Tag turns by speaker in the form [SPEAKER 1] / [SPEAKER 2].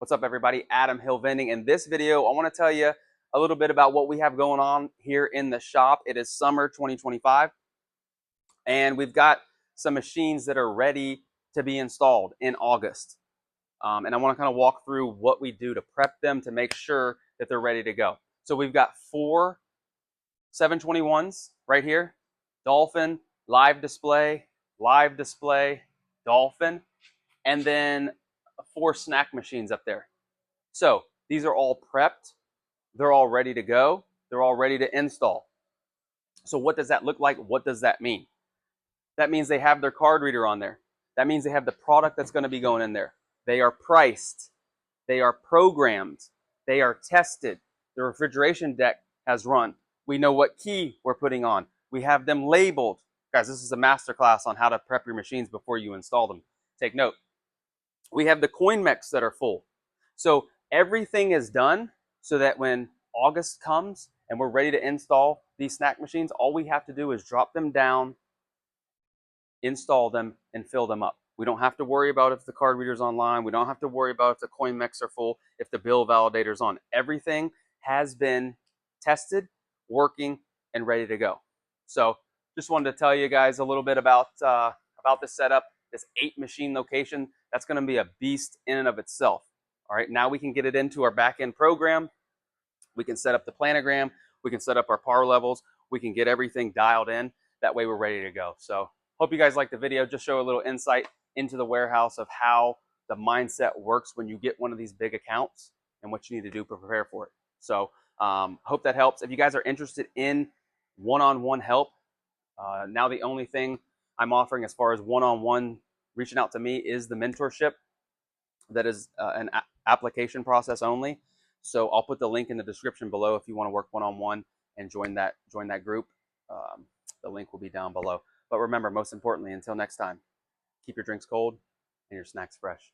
[SPEAKER 1] What's up, everybody? Adam Hill Vending. In this video, I want to tell you a little bit about what we have going on here in the shop. It is summer 2025, and we've got some machines that are ready to be installed in August. And I want to kind of walk through what we do to prep them to make sure that they're ready to go. So we've got 4 721s right here: Dolphin, live display, Dolphin, and then 4 snack machines up there. So these are all prepped. They're all ready to go. They're all ready to install. So what does that look like? What does that mean? That means they have their card reader on there. That means they have the product that's going to be going in there. They are priced. They are programmed. They are tested. The refrigeration deck has run. We know what key we're putting on. We have them labeled. Guys, this is a masterclass on how to prep your machines before you install them. Take note. We have the coin mechs that are full. So everything is done so that when August comes and we're ready to install these snack machines, all we have to do is drop them down, install them, and fill them up. We don't have to worry about if the card reader's online. We don't have to worry about if the coin mechs are full, if the bill validator's on. Everything has been tested, working, and ready to go. So just wanted to tell you guys a little bit about the setup. This 8 machine location, that's going to be a beast in and of itself. All right, now we can get it into our back-end program. We can set up the planogram. We can set up our power levels. We can get everything dialed in. That way we're ready to go. So hope you guys like the video. Just show a little insight into the warehouse of how the mindset works when you get one of these big accounts and what you need to do to prepare for it. So hope that helps. If you guys are interested in one-on-one help, now the only thing I'm offering as far as one-on-one reaching out to me is the mentorship. That is an application process only. So I'll put the link in the description below if you want to work one-on-one and join that group. The link will be down below. But remember, most importantly, until next time, keep your drinks cold and your snacks fresh.